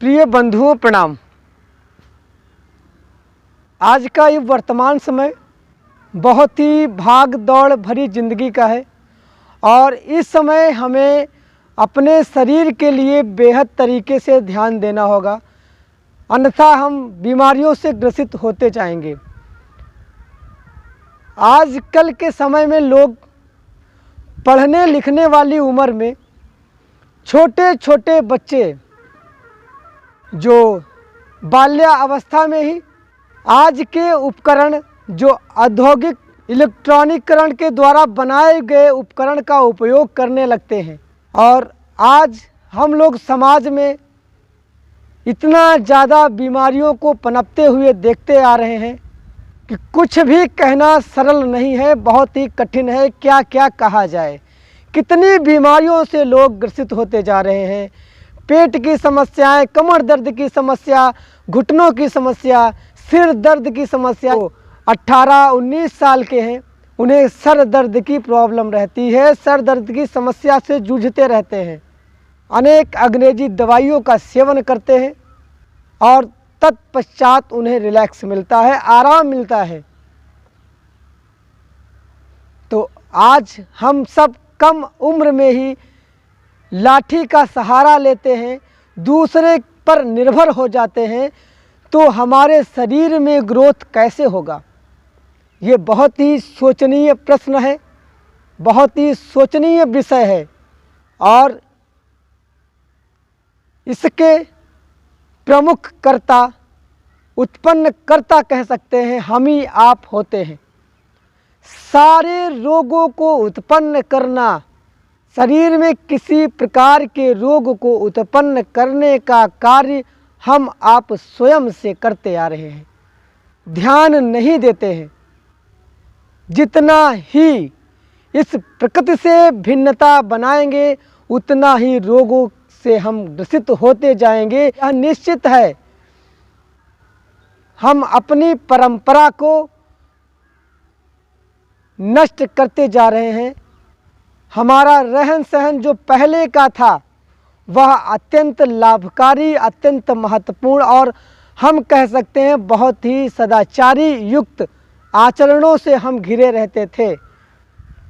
प्रिय बंधुओं प्रणाम। आज का ये वर्तमान समय बहुत ही भाग दौड़ भरी ज़िंदगी का है और इस समय हमें अपने शरीर के लिए बेहद तरीके से ध्यान देना होगा, अन्यथा हम बीमारियों से ग्रसित होते जाएंगे। आजकल के समय में लोग पढ़ने लिखने वाली उम्र में छोटे छोटे बच्चे जो बाल्यावस्था में ही आज के उपकरण जो औद्योगिक इलेक्ट्रॉनिकरण के द्वारा बनाए गए उपकरण का उपयोग करने लगते हैं और आज हम लोग समाज में इतना ज़्यादा बीमारियों को पनपते हुए देखते आ रहे हैं कि कुछ भी कहना सरल नहीं है, बहुत ही कठिन है। क्या क्या कहा जाए, कितनी बीमारियों से लोग ग्रसित होते जा रहे हैं। पेट की समस्याएं, कमर दर्द की समस्या, घुटनों की समस्या, सिर दर्द की समस्या। 18-19 साल के हैं, उन्हें सर दर्द की प्रॉब्लम रहती है, सर दर्द की समस्या से जूझते रहते हैं, अनेक अंग्रेजी दवाइयों का सेवन करते हैं और तत्पश्चात उन्हें रिलैक्स मिलता है, आराम मिलता है। तो आज हम सब कम उम्र में ही लाठी का सहारा लेते हैं, दूसरे पर निर्भर हो जाते हैं, तो हमारे शरीर में ग्रोथ कैसे होगा? ये बहुत ही सोचनीय प्रश्न है, बहुत ही सोचनीय विषय है और इसके प्रमुख कर्ता, उत्पन्न कर्ता कह सकते हैं, हम ही आप होते हैं। सारे रोगों को उत्पन्न करना, शरीर में किसी प्रकार के रोग को उत्पन्न करने का कार्य हम आप स्वयं से करते आ रहे हैं, ध्यान नहीं देते हैं। जितना ही इस प्रकृति से भिन्नता बनाएंगे उतना ही रोगों से हम ग्रसित होते जाएंगे। यह निश्चित है। हम अपनी परंपरा को नष्ट करते जा रहे हैं। हमारा रहन सहन जो पहले का था वह अत्यंत लाभकारी, अत्यंत महत्वपूर्ण और हम कह सकते हैं बहुत ही सदाचारी युक्त आचरणों से हम घिरे रहते थे।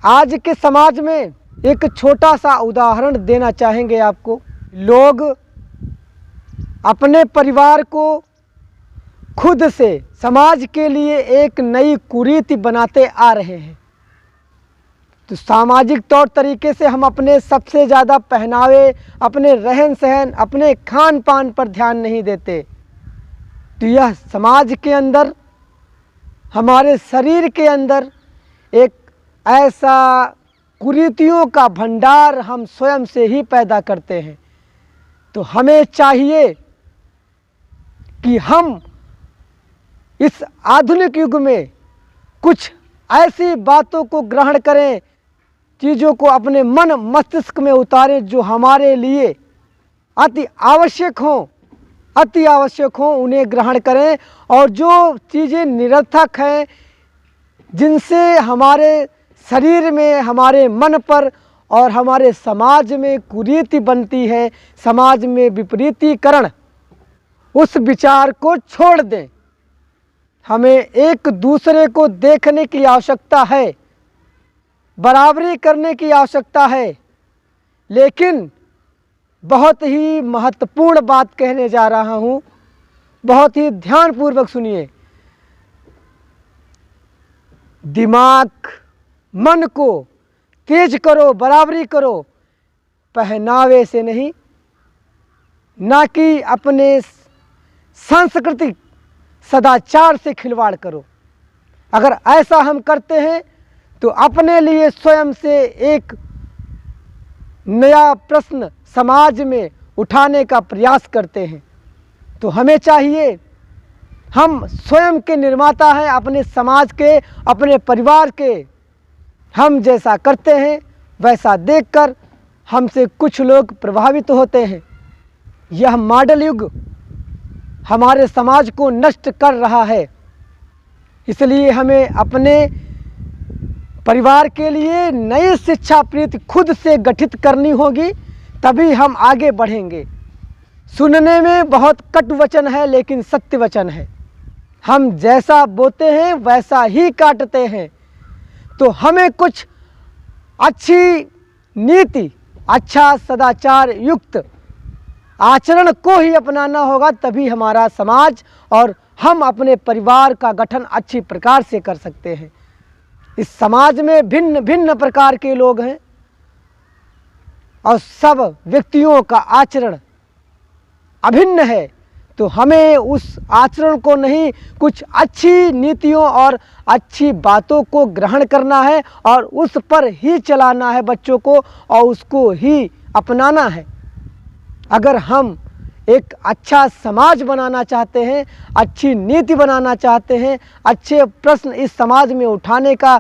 आज के समाज में एक छोटा सा उदाहरण देना चाहेंगे आपको। लोग अपने परिवार को खुद से समाज के लिए एक नई कुरीति बनाते आ रहे हैं। तो सामाजिक तौर तरीके से हम अपने सबसे ज़्यादा पहनावे, अपने रहन सहन, अपने खान पान पर ध्यान नहीं देते। तो यह समाज के अंदर, हमारे शरीर के अंदर एक ऐसा कुरीतियों का भंडार हम स्वयं से ही पैदा करते हैं। तो हमें चाहिए कि हम इस आधुनिक युग में कुछ ऐसी बातों को ग्रहण करें, चीज़ों को अपने मन मस्तिष्क में उतारें जो हमारे लिए अति आवश्यक हों, अति आवश्यक हों, उन्हें ग्रहण करें। और जो चीज़ें निरर्थक हैं, जिनसे हमारे शरीर में, हमारे मन पर और हमारे समाज में कुरीति बनती है, समाज में विपरीतीकरण, उस विचार को छोड़ दें। हमें एक दूसरे को देखने की आवश्यकता है, बराबरी करने की आवश्यकता है। लेकिन बहुत ही महत्वपूर्ण बात कहने जा रहा हूँ, बहुत ही ध्यानपूर्वक सुनिए। दिमाग, मन को तेज करो, बराबरी करो, पहनावे से नहीं, ना कि अपने सांस्कृतिक सदाचार से खिलवाड़ करो। अगर ऐसा हम करते हैं तो अपने लिए स्वयं से एक नया प्रश्न समाज में उठाने का प्रयास करते हैं। तो हमें चाहिए, हम स्वयं के निर्माता हैं अपने समाज के, अपने परिवार के। हम जैसा करते हैं वैसा देखकर हमसे कुछ लोग प्रभावित होते हैं। यह मॉडल युग हमारे समाज को नष्ट कर रहा है। इसलिए हमें अपने परिवार के लिए नई शिक्षा प्रीति खुद से गठित करनी होगी, तभी हम आगे बढ़ेंगे। सुनने में बहुत कटु वचन है लेकिन सत्य वचन है। हम जैसा बोते हैं वैसा ही काटते हैं। तो हमें कुछ अच्छी नीति, अच्छा सदाचार युक्त आचरण को ही अपनाना होगा, तभी हमारा समाज और हम अपने परिवार का गठन अच्छी प्रकार से कर सकते हैं। इस समाज में भिन्न भिन्न प्रकार के लोग हैं और सब व्यक्तियों का आचरण अभिन्न है। तो हमें उस आचरण को नहीं, कुछ अच्छी नीतियों और अच्छी बातों को ग्रहण करना है और उस पर ही चलाना है बच्चों को और उसको ही अपनाना है। अगर हम एक अच्छा समाज बनाना चाहते हैं, अच्छी नीति बनाना चाहते हैं, अच्छे प्रश्न इस समाज में उठाने का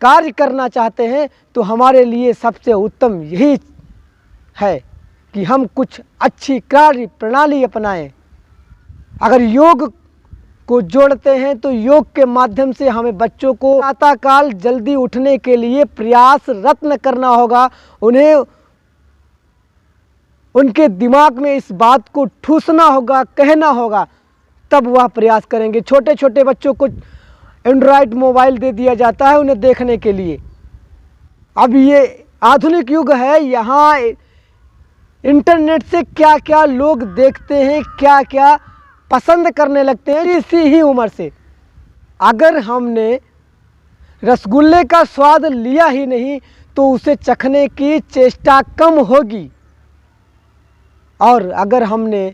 कार्य करना चाहते हैं, तो हमारे लिए सबसे उत्तम यही है कि हम कुछ अच्छी कार्य प्रणाली अपनाएं। अगर योग को जोड़ते हैं तो योग के माध्यम से हमें बच्चों को प्रातःकाल जल्दी उठने के लिए प्रयास रत्न करना होगा। उन्हें उनके दिमाग में इस बात को ठूसना होगा, कहना होगा, तब वह प्रयास करेंगे। छोटे छोटे बच्चों को एंड्रॉयड मोबाइल दे दिया जाता है उन्हें देखने के लिए। अब ये आधुनिक युग है, यहाँ इंटरनेट से क्या क्या लोग देखते हैं, क्या क्या पसंद करने लगते हैं इसी ही उम्र से। अगर हमने रसगुल्ले का स्वाद लिया ही नहीं तो उसे चखने की चेष्टा कम होगी, और अगर हमने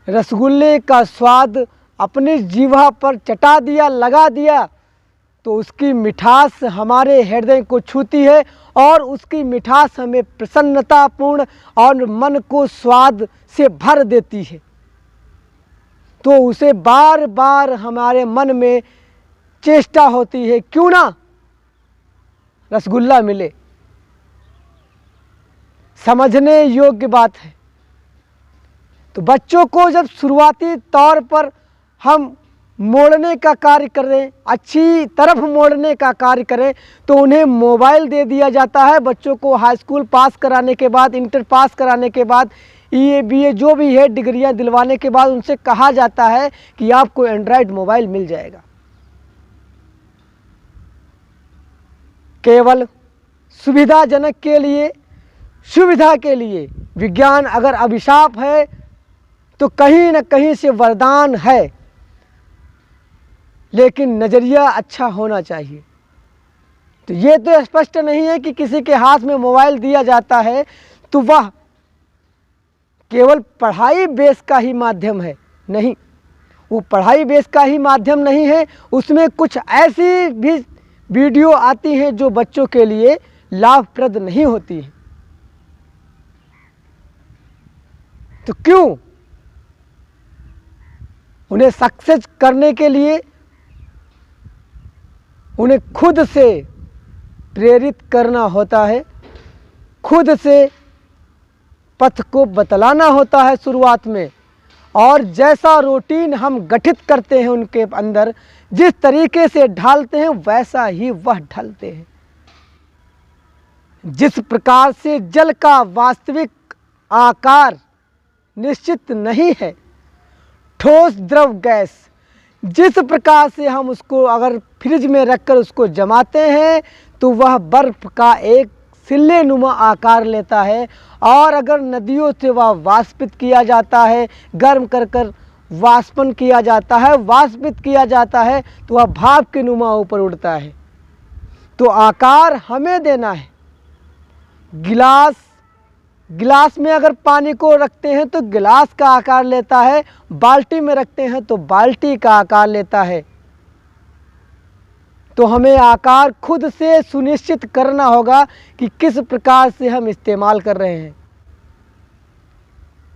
रसगुल्ले का स्वाद अपनी जीवा पर चटा दिया, लगा दिया, तो उसकी मिठास हमारे हृदय को छूती है और उसकी मिठास हमें प्रसन्नतापूर्ण और मन को स्वाद से भर देती है। तो उसे बार बार हमारे मन में चेष्टा होती है, क्यों ना रसगुल्ला मिले। समझने योग्य बात है। तो बच्चों को जब शुरुआती तौर पर हम मोड़ने का कार्य करें, अच्छी तरफ मोड़ने का कार्य करें, तो उन्हें मोबाइल दे दिया जाता है। बच्चों को हाई स्कूल पास कराने के बाद, इंटर पास कराने के बाद, EA BA जो भी है डिग्रियां दिलवाने के बाद उनसे कहा जाता है कि आपको एंड्रॉयड मोबाइल मिल जाएगा। केवल सुविधाजनक के लिए, सुविधा के लिए। विज्ञान अगर अभिशाप है तो कहीं न कहीं से वरदान है, लेकिन नज़रिया अच्छा होना चाहिए। तो ये तो स्पष्ट नहीं है कि किसी के हाथ में मोबाइल दिया जाता है तो वह केवल पढ़ाई बेस का ही माध्यम है। नहीं, वो पढ़ाई बेस का ही माध्यम नहीं है, उसमें कुछ ऐसी भी वीडियो आती हैं जो बच्चों के लिए लाभप्रद नहीं होती हैं। तो क्यों उन्हें सक्सेस करने के लिए उन्हें खुद से प्रेरित करना होता है, खुद से पथ को बतलाना होता है शुरुआत में। और जैसा रूटीन हम गठित करते हैं उनके अंदर, जिस तरीके से ढालते हैं वैसा ही वह ढलते हैं। जिस प्रकार से जल का वास्तविक आकार निश्चित नहीं है, ठोस द्रव गैस, जिस प्रकार से हम उसको अगर फ्रिज में रखकर उसको जमाते हैं तो वह बर्फ का एक सिल्ले नुमा आकार लेता है, और अगर नदियों से वह वाष्पित किया जाता है, गर्म कर कर वाष्पन किया जाता है, वाष्पित किया जाता है, तो वह भाप के नुमा ऊपर उड़ता है। तो आकार हमें देना है। गिलास में अगर पानी को रखते हैं तो गिलास का आकार लेता है, बाल्टी में रखते हैं तो बाल्टी का आकार लेता है। तो हमें आकार खुद से सुनिश्चित करना होगा कि किस प्रकार से हम इस्तेमाल कर रहे हैं।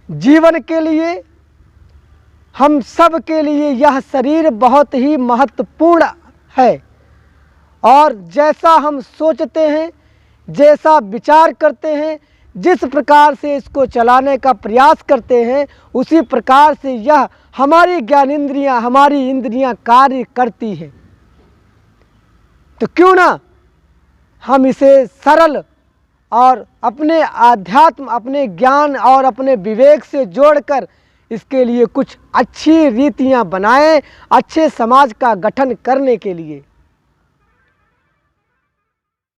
जीवन के लिए, हम सब के लिए यह शरीर बहुत ही महत्वपूर्ण है, और जैसा हम सोचते हैं, जैसा विचार करते हैं, जिस प्रकार से इसको चलाने का प्रयास करते हैं, उसी प्रकार से यह हमारी ज्ञानेंद्रियां, हमारी इंद्रियां कार्य करती हैं। तो क्यों ना हम इसे सरल और अपने आध्यात्म, अपने ज्ञान और अपने विवेक से जोड़कर इसके लिए कुछ अच्छी रीतियां बनाएं, अच्छे समाज का गठन करने के लिए।